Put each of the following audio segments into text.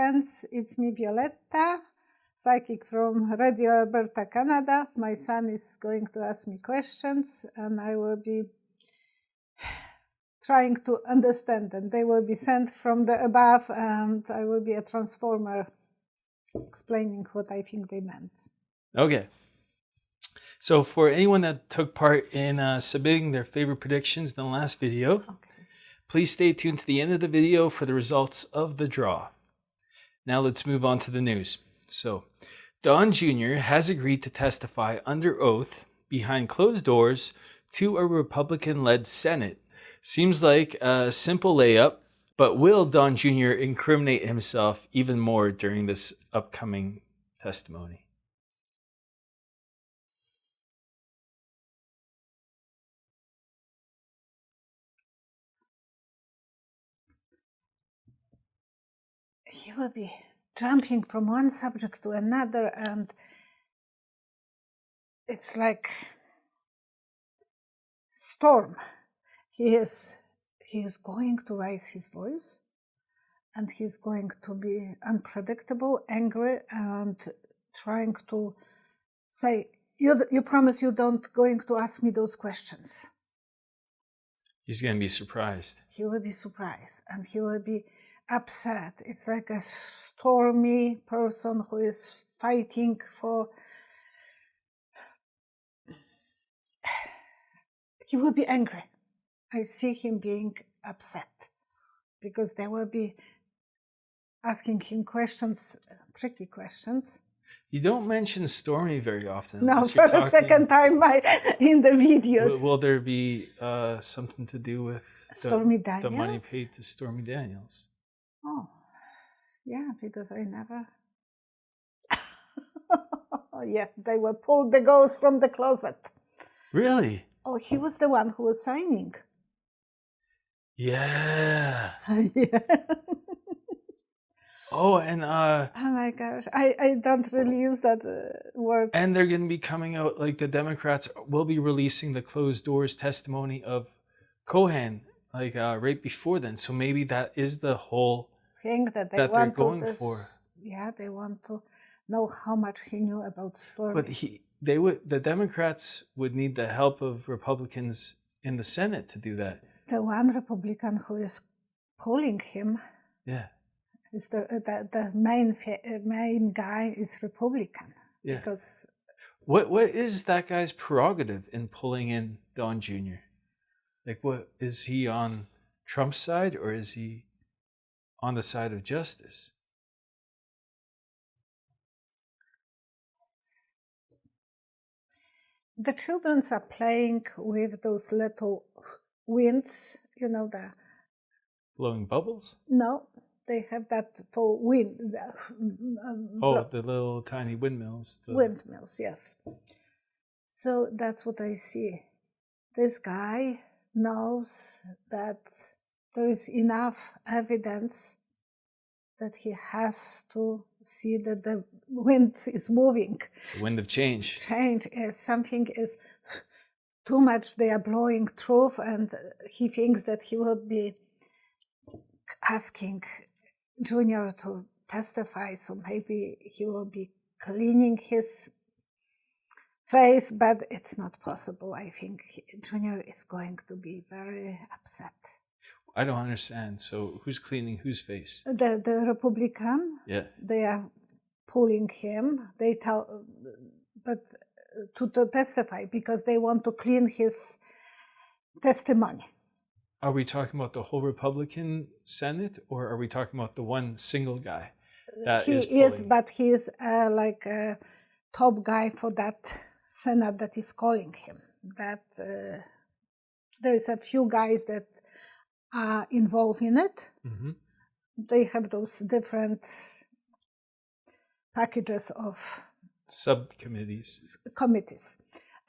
friends, it's me, Violetta, psychic from Radio Alberta, Canada. My son is going to ask me questions, and I will be trying to understand them. They will be sent from the above, and I will be a transformer explaining what I think they meant. Okay. So for anyone that took part in submitting their favorite predictions in the last video, please stay tuned to the end of the video for the results of the draw. Now let's move on to the news. So, Don Jr. has agreed to testify under oath behind closed doors to a Republican-led Senate. Seems like a simple layup, but will Don Jr. incriminate himself even more during this upcoming testimony? He will be jumping from one subject to another, and it's like storm. He is going to raise his voice, and he's going to be unpredictable, angry, and trying to say, you promise you don't going to ask me those questions. He's going to be surprised. He will be surprised, and he will be upset. It's like a stormy person who is fighting for... He will be angry. I see him being upset because they will be asking him questions, tricky questions. You don't mention Stormy very often. No, for the second time in the videos. Will there be something to do with Stormy Daniels? The money paid to Stormy Daniels? Oh, yeah, because I never... Yeah, they will pull the ghost from the closet. Really? Oh, he was the one who was signing. Yeah. Yeah. Oh, and oh my gosh, I don't really use that word. And they're going to be coming out, like the Democrats will be releasing the closed doors testimony of Cohen, like right before then. So maybe that is the whole thing that they're going for. Yeah, they want to know how much he knew about Stormy. But the Democrats would need the help of Republicans in the Senate to do that. The one Republican who is pulling him, yeah, is the main guy is Republican. Yeah. Because what is that guy's prerogative in pulling in Don Jr.? Like, what is he on Trump's side, or is he on the side of justice? The children are playing with those little winds, you know, the... Blowing bubbles? No, they have that for wind. The little tiny windmills. Windmills, yes. So that's what I see. This guy knows that there is enough evidence that he has to see that the wind is moving. The wind of change. Change is something is too much. They are blowing through, and he thinks that he will be asking Junior to testify. So maybe he will be cleaning his face, but it's not possible. I think Junior is going to be very upset. I don't understand. So who's cleaning whose face? The Republican. Yeah. They are pulling him. They tell, but to testify because they want to clean his testimony. Are we talking about the whole Republican Senate, or are we talking about the one single guy that is pulling? But he is like a top guy for that Senate that is calling him. That there is a few guys that are involved in it. Mm-hmm. They have those different packages of committees,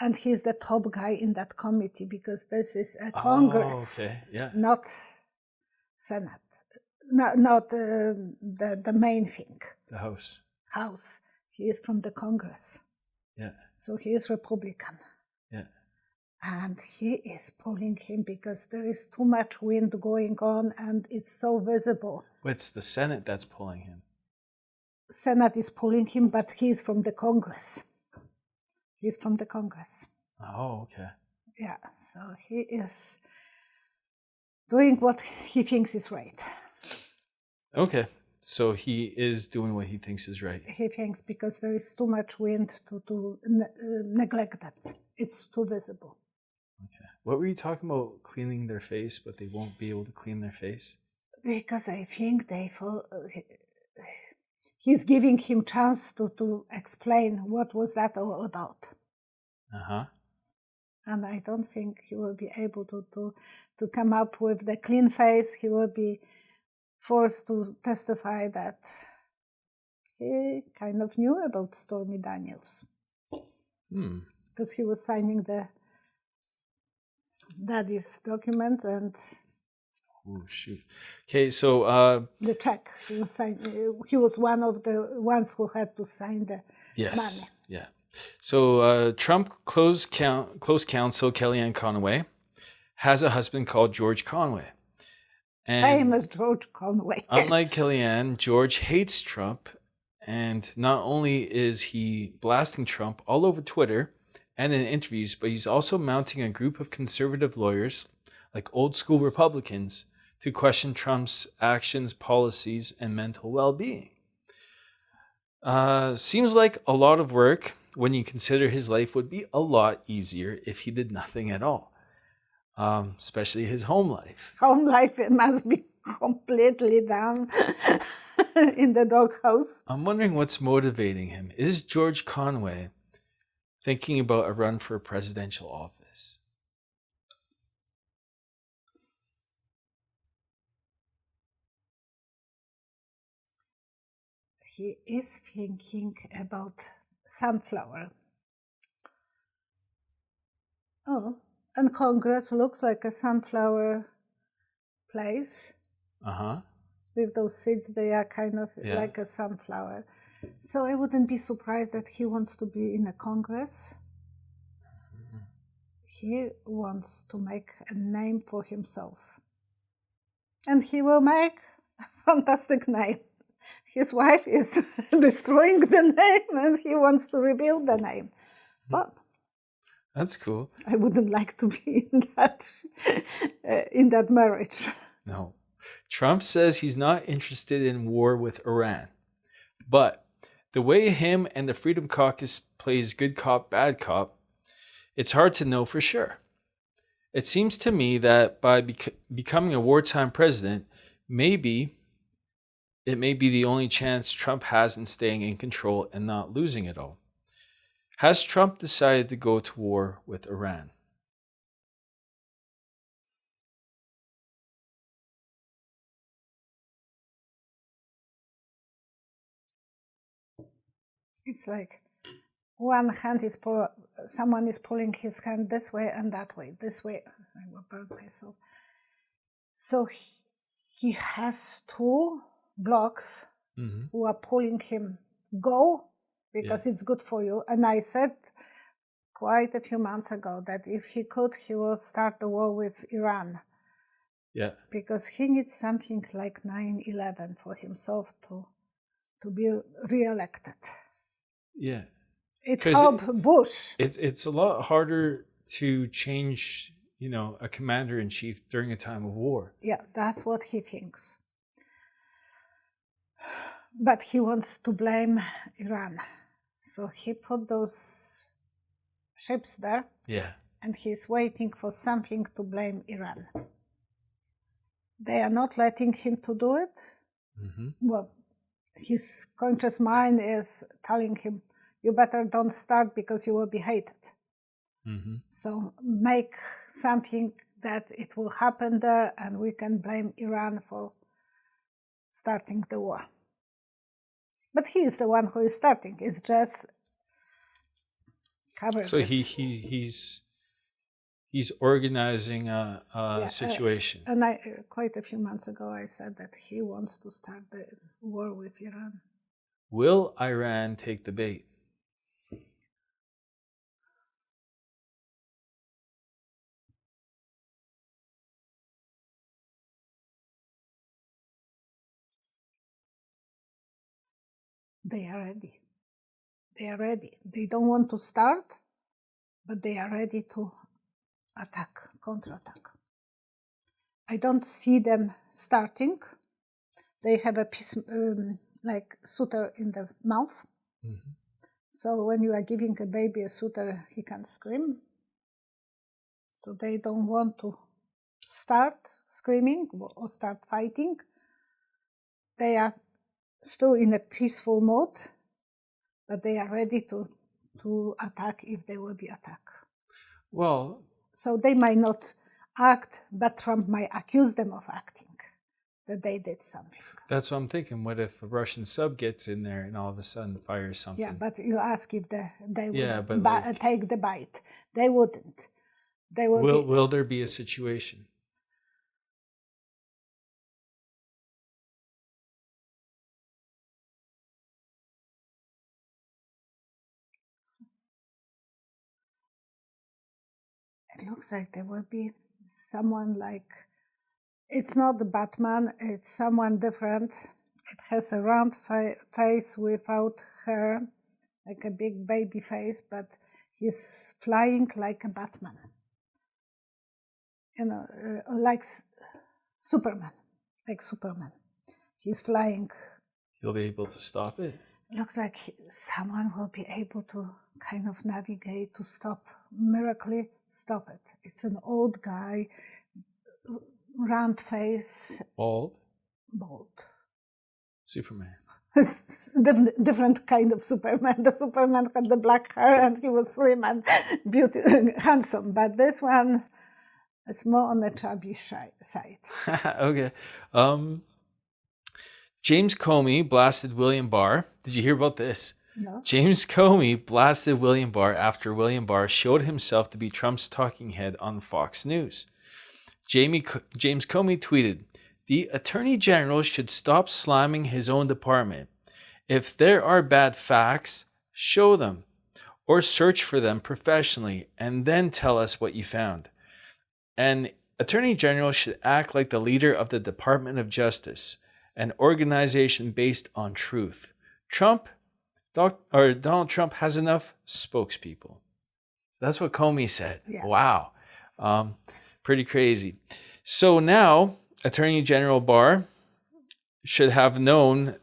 and he's the top guy in that committee because this is a Congress, not Senate, not the main thing. The House. He is from the Congress. Yeah. So he is Republican. Yeah. And he is pulling him because there is too much wind going on and it's so visible. But it's the Senate that's pulling him. Senate is pulling him, but he's from the Congress. He's from the Congress. Oh, okay. Yeah, so he is doing what he thinks is right. Okay, so he is doing what he thinks is right. He thinks because there is too much wind to neglect that. It's too visible. Okay. What were you talking about, cleaning their face, but they won't be able to clean their face? Because I think he's giving him chance to explain what was that all about. Uh-huh. And I don't think he will be able to come up with the clean face. He will be forced to testify that he kind of knew about Stormy Daniels. Because he was signing the daddy's document and... Oh, shoot. Okay, so... the check. He was one of the ones who had to sign the money. Yeah. So Trump close counsel Kellyanne Conway has a husband called George Conway. And famous George Conway. Unlike Kellyanne, George hates Trump. And not only is he blasting Trump all over Twitter and in interviews, but he's also mounting a group of conservative lawyers, like old school Republicans, to question Trump's actions, policies, and mental well-being. Seems like a lot of work when you consider his life would be a lot easier if he did nothing at all, especially his home life. Home life must be completely down in the doghouse. I'm wondering what's motivating him. Is George Conway thinking about a run for a presidential office? He is thinking about sunflower. Oh, and Congress looks like a sunflower place. Uh-huh. With those seeds, they are kind of like a sunflower. So I wouldn't be surprised that he wants to be in a Congress. He wants to make a name for himself. And he will make a fantastic name. His wife is destroying the name and he wants to rebuild the name. But that's cool. I wouldn't like to be in that marriage. No. Trump says he's not interested in war with Iran. But the way him and the Freedom Caucus plays good cop, bad cop, it's hard to know for sure. It seems to me that by becoming a wartime president, it may be the only chance Trump has in staying in control and not losing it all. Has Trump decided to go to war with Iran? It's like one hand is someone is pulling his hand this way and that way, this way. I will burn myself. So he has two blocks who are pulling him, go, because it's good for you. And I said quite a few months ago that if he could, he will start the war with Iran. Yeah. Because he needs something like 9/11 for himself to be re-elected. Yeah. It helped Bush. It's a lot harder to change, a commander-in-chief during a time of war. Yeah, that's what he thinks. But he wants to blame Iran. So he put those ships there. Yeah. And he's waiting for something to blame Iran. They are not letting him to do it. Well, his conscious mind is telling him, you better don't start because you will be hated. So make something that it will happen there and we can blame Iran for starting the war. But he is the one who is starting. It's just covered. So he's organizing a situation. And quite a few months ago I said that he wants to start the war with Iran. Will Iran take the bait? They are ready. They are ready. They don't want to start, but they are ready to attack, counterattack. I don't see them starting. They have a piece, like suitor in the mouth. Mm-hmm. So when you are giving a baby a suitor, he can scream. So they don't want to start screaming or start fighting. They are still in a peaceful mode, but they are ready to attack if they will be attacked. Well, so they might not act, but Trump might accuse them of acting, that they did something. That's what I'm thinking. What if a Russian sub gets in there and all of a sudden fires something? Yeah, but you ask if they would like, take the bite. They wouldn't. They will there be a situation? It looks like there will be someone like, it's not the Batman, it's someone different. It has a round face without hair, like a big baby face, but he's flying like a Batman. You know, like Superman, like Superman. He's flying. He'll be able to stop it? Looks like someone will be able to kind of navigate to miraculously stop it. It's an old guy, round face. Bald? Bald. Superman. Different kind of Superman. The Superman had the black hair and he was slim and handsome. But this one is more on the chubby side. Okay. James Comey blasted William Barr. Did you hear about this? No. James Comey blasted William Barr after William Barr showed himself to be Trump's talking head on Fox News. James Comey tweeted, "The Attorney General should stop slamming his own department. If there are bad facts, show them, or search for them professionally, and then tell us what you found. An Attorney General should act like the leader of the Department of Justice, an organization based on truth. Donald Trump has enough spokespeople." That's what Comey said. Yeah. Wow. Pretty crazy. So now, Attorney General Barr should have known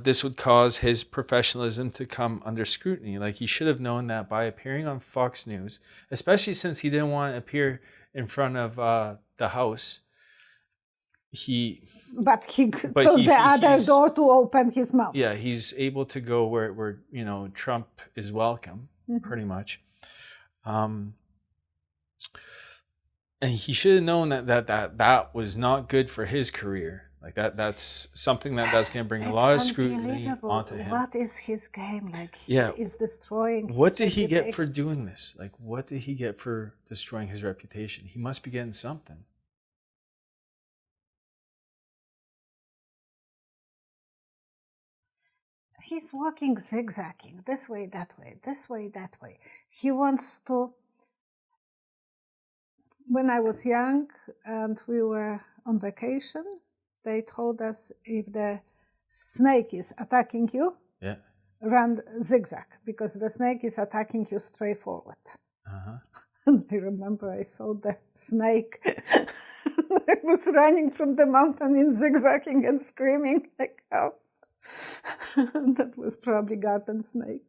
this would cause his professionalism to come under scrutiny. Like, he should have known that by appearing on Fox News, especially since he didn't want to appear in front of the House. But he told the other door to open his mouth. Yeah, he's able to go where Trump is welcome, pretty much. And he should have known that was not good for his career. Like that's something that's going to bring a lot of scrutiny onto him. What is his game? Like, he is destroying. What did he get for doing this? Like, what did he get for destroying his reputation? He must be getting something. He's walking zigzagging, this way, that way, this way, that way. He wants to... When I was young and we were on vacation, they told us if the snake is attacking you, run zigzag, because the snake is attacking you straight forward. And I remember I saw the snake. It was running from the mountain in zigzagging and screaming like hell. That was probably garden snake.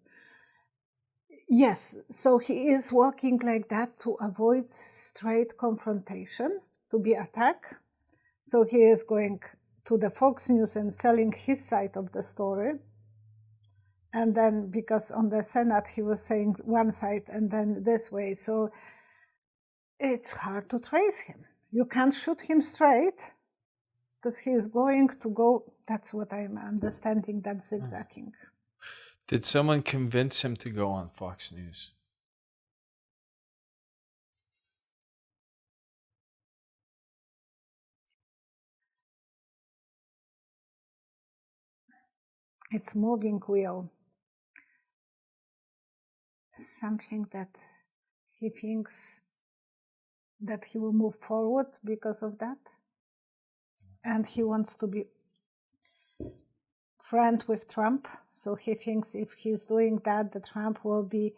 Yes, so he is walking like that to avoid straight confrontation, to be attacked. So he is going to the Fox News and selling his side of the story. And then, because on the Senate he was saying one side and then this way, so it's hard to trace him. You can't shoot him straight, because he is going to go, that's what I'm understanding, that zigzagging. Did someone convince him to go on Fox News? It's moving wheel. Something that he thinks that he will move forward because of that. And he wants to be friend with Trump, So he thinks if he's doing that, the Trump will be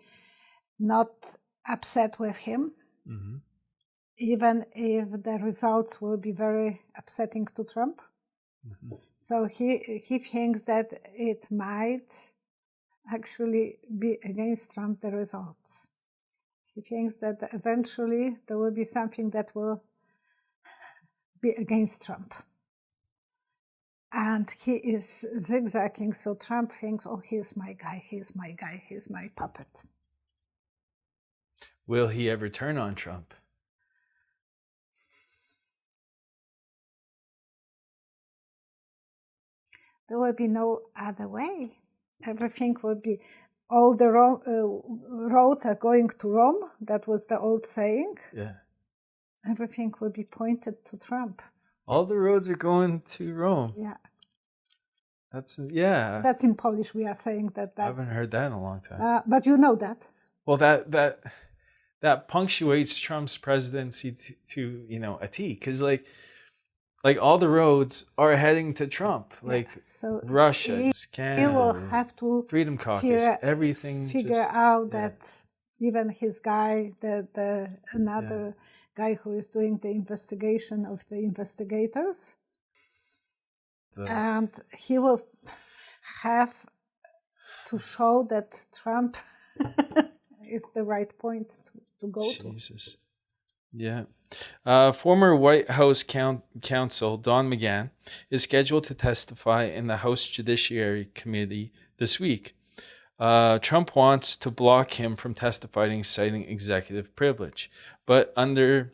not upset with him, even if the results will be very upsetting to Trump. So he thinks that it might actually be against Trump, the results. He thinks that eventually there will be something that will be against Trump. And he is zigzagging, so Trump thinks, oh, he's my guy, he's my guy, he's my puppet. Will he ever turn on Trump? There will be no other way. Everything will be, all the roads are going to Rome. That was the old saying. Yeah. Everything will be pointed to Trump. All the roads are going to Rome. Yeah. That's in Polish. We are saying that. I haven't heard that in a long time. But you know that. Well, that punctuates Trump's presidency to a T, because like all the roads are heading to Trump, like Russia, scandals, he will have to Freedom Caucus, everything. Figure out that even his guy, the another guy who is doing the investigation of the investigators, and he will have to show that Trump is the right point to go to. Jesus. Yeah. Former White House counsel Don McGahn is scheduled to testify in the House Judiciary Committee this week. Trump wants to block him from testifying, citing executive privilege. But under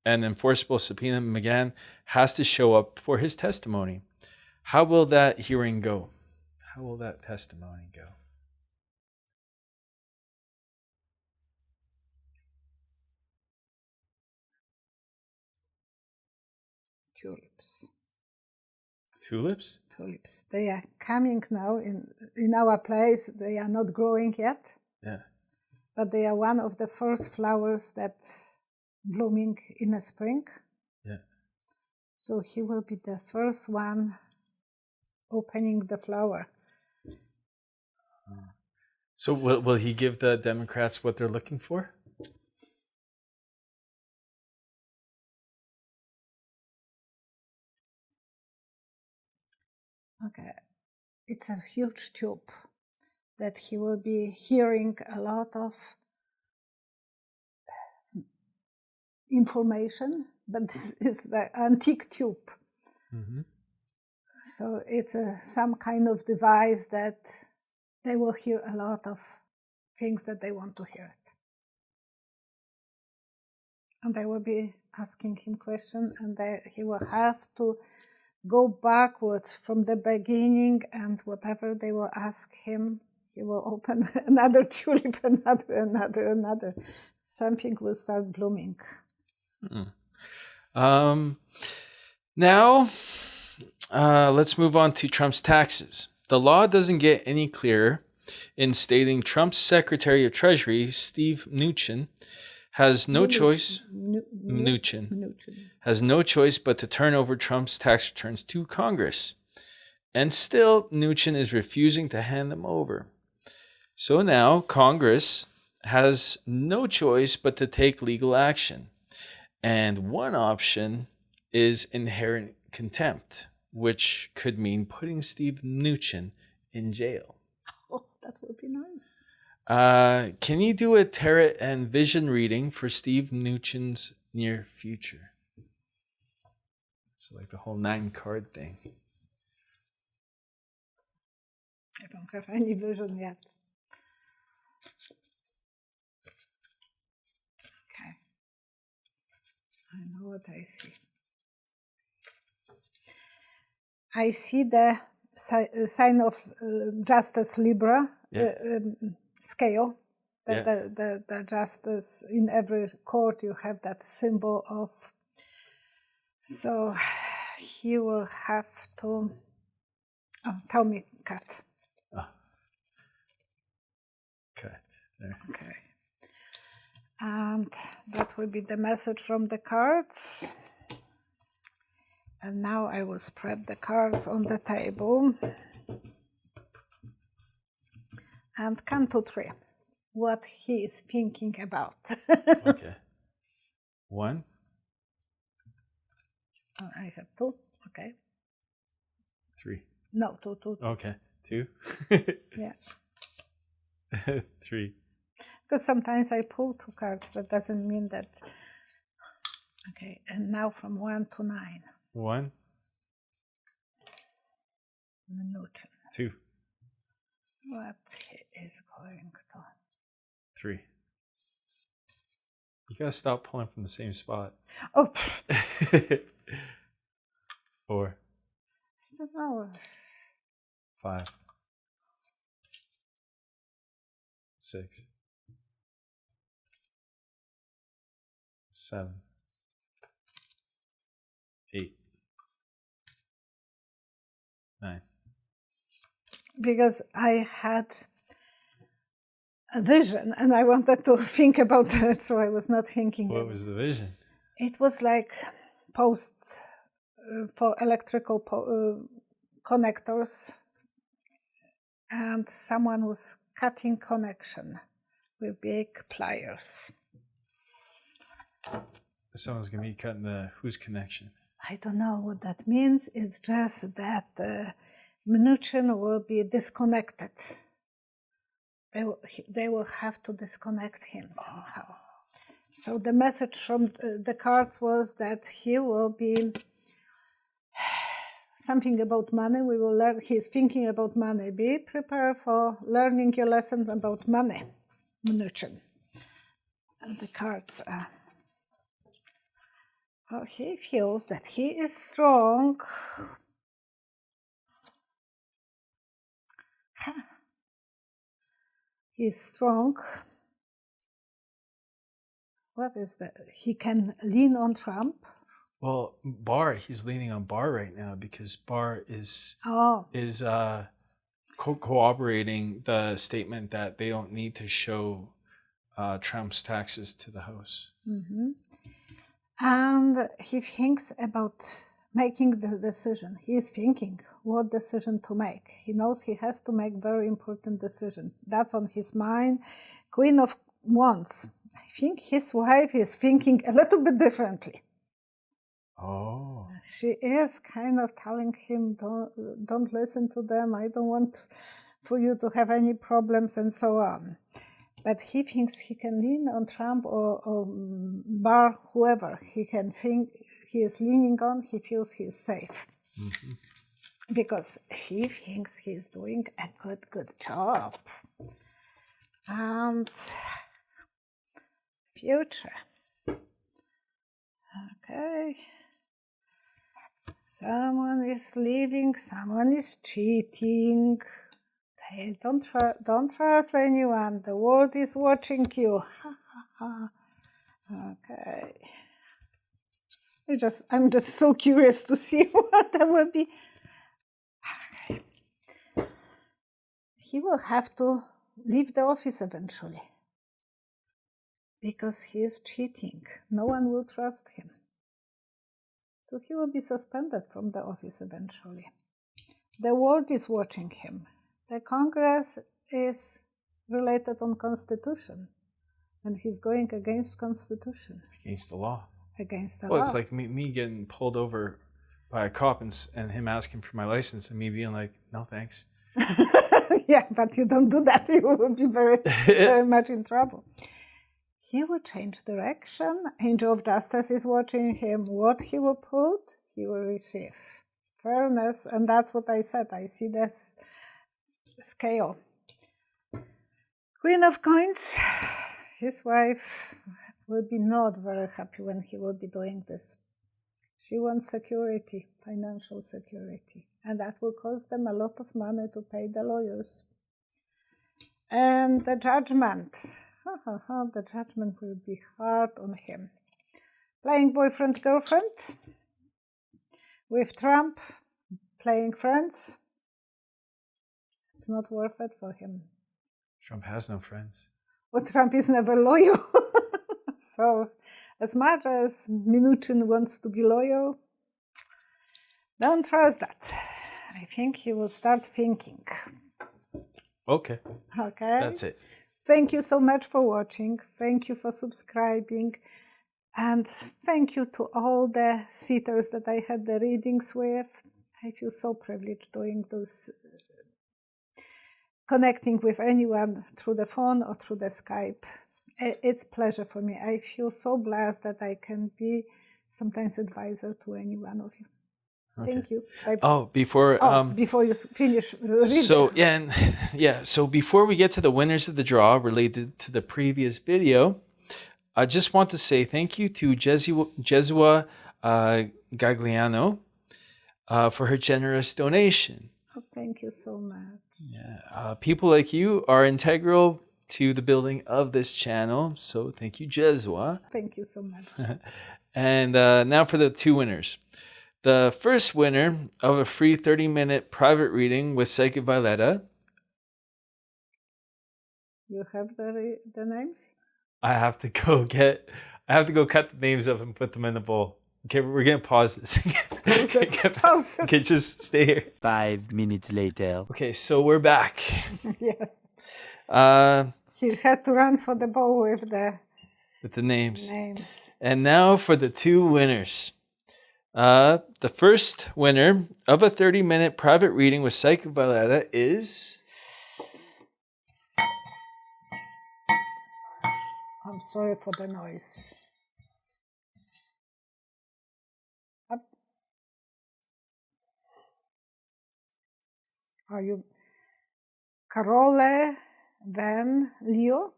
an enforceable subpoena, McGahn has to show up for his testimony. How will that hearing go? How will that testimony go? Tulips. Tulips? Tulips. They are coming now in our place. They are not growing yet. Yeah. But they are one of the first flowers that blooming in the spring. Yeah. So he will be the first one opening the flower. So will he give the Democrats what they're looking for? Okay. It's a huge tube that he will be hearing a lot of information, but this is the antique tube. So it's some kind of device that they will hear a lot of things that they want to hear it. And they will be asking him questions, and he will have to go backwards from the beginning, and whatever they will ask him, he will open another tulip, another. Something will start blooming. Now, let's move on to Trump's taxes. The law doesn't get any clearer in stating Trump's Secretary of Treasury, Steve Mnuchin, has no choice. Mnuchin has no choice but to turn over Trump's tax returns to Congress. And still, Mnuchin is refusing to hand them over. So now Congress has no choice but to take legal action. And one option is inherent contempt, which could mean putting Steve Mnuchin in jail. Oh, that would be nice. Can you do a tarot and vision reading for Steve Mnuchin's near future? So like the whole 9-card thing. I don't have any vision yet. Okay. I know what I see. I see the sign of Justice Libra. Scale, the justice. In every court you have that symbol of, so he will have to tell me cut. Cut there. Okay, and that will be the message from the cards. And now I will spread the cards on the table. and count to 3. What he is thinking about. Okay. 1. Oh, I have 2. Okay. 3. No, 2, 2. Okay. 2. Yeah. 3. Because sometimes I pull 2 cards. That doesn't mean that. Okay. And now from 1 to 9. 1. Mnuchin. 2. What he is going to. 3. You gotta stop pulling from the same spot. Oh. 4. I don't know. 5. 6. 7. 8. 9. Because I had a vision and I wanted to think about it, so I was not thinking. What was the vision? It was like posts for electrical connectors, and someone was cutting connection with big pliers. Someone's gonna be cutting the whose connection? I don't know what that means. It's just that Mnuchin will be disconnected. They will have to disconnect him somehow. So the message from the cards was that he will be something about money. We will learn. He's thinking about money. Be prepared for learning your lessons about money, Mnuchin. And the cards are. Oh, he feels that he is strong. He's strong. What is that? He can lean on Trump. Well, Barr, he's leaning on Barr right now because Barr is corroborating the statement that they don't need to show Trump's taxes to the House. Mm-hmm. And he thinks about making the decision. He is thinking what decision to make. He knows he has to make very important decision. That's on his mind. Queen of Wands. I think his wife is thinking a little bit differently. Oh. She is kind of telling him, don't listen to them. I don't want for you to have any problems and so on. But he thinks he can lean on Trump or Barr, whoever he can think he is leaning on. He feels he is safe. Mm-hmm. Because he thinks he's doing a good job. And future. Okay. Someone is leaving, someone is cheating. Hey, don't trust anyone. The world is watching you. Okay. I'm just so curious to see what that will be. Okay. He will have to leave the office eventually because he is cheating. No one will trust him. So he will be suspended from the office eventually. The world is watching him. The Congress is related on Constitution, and he's going against Constitution. Against the law. Against the law. Well, it's like me getting pulled over by a cop and him asking for my license and me being like, no, thanks. Yeah, but you don't do that. You will be very, very much in trouble. He will change direction. Angel of Justice is watching him. What he will put, he will receive. Fairness, and that's what I said. I see this scale. Queen of Coins, his wife will be not very happy when he will be doing this. She wants security, financial security, and that will cost them a lot of money to pay the lawyers. And the Judgment, the Judgment will be hard on him. Playing boyfriend-girlfriend with Trump, playing friends. It's not worth it for him. Trump has no friends. Well, Trump is never loyal. So, as much as Mnuchin wants to be loyal, don't trust that. I think he will start thinking. Okay. Okay? That's it. Thank you so much for watching. Thank you for subscribing. And thank you to all the sitters that I had the readings with. I feel so privileged doing those, connecting with anyone through the phone or through the Skype. It's a pleasure for me. I feel so blessed that I can be sometimes advisor to any one of you. Okay. Thank you. Bye. Before you finish. So before we get to the winners of the draw related to the previous video, I just want to say thank you to Jesua Gagliano for her generous donation. Oh, thank you so much. Yeah, people like you are integral to the building of this channel, so thank you, Jesua. Thank you so much. And now for the two winners. The first winner of a free 30-minute private reading with Psychic Violetta. You have the names? I have to go cut the names up and put them in the bowl. Okay, we're gonna pause this. Pause it. Okay, just stay here. 5 minutes later. Okay, so we're back. Yeah. He had to run for the bowl with the names. Names. And now for the two winners. The first winner of a 30-minute private reading with Psychic Violetta is... I'm sorry for the noise. Are you Carole Van Leo?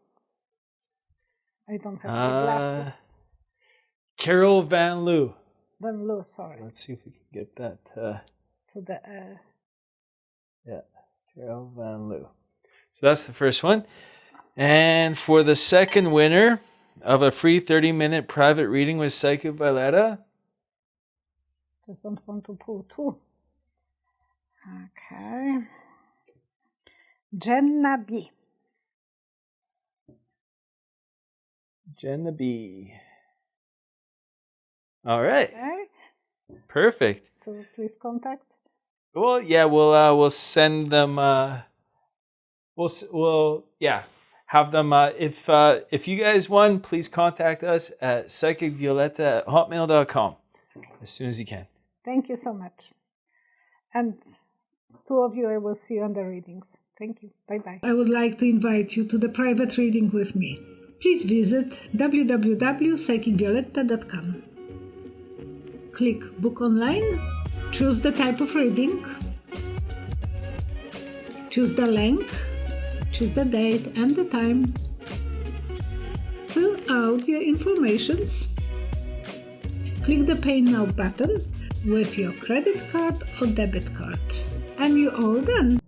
I don't have my glasses. Carol Van Loo. Van Loo, sorry. Let's see if we can get that. To the. Yeah, Carol Van Loo. So that's the first one. And for the second winner of a free 30-minute private reading with Psychic Violetta. Just don't want to pull two. Okay. Jenna B. Jenna B. All right. Okay. Perfect. So please contact. Well, yeah, we'll send them. We'll have them. If you guys won, please contact us at psychicvioletta@hotmail.com as soon as you can. Thank you so much. And two of you, I will see you on the readings. Thank you. Bye-bye. I would like to invite you to the private reading with me. Please visit www.psychicvioletta.com. Click Book Online, choose the type of reading, choose the length, choose the date and the time, fill out your informations, click the Pay Now button with your credit card or debit card, and you're all done.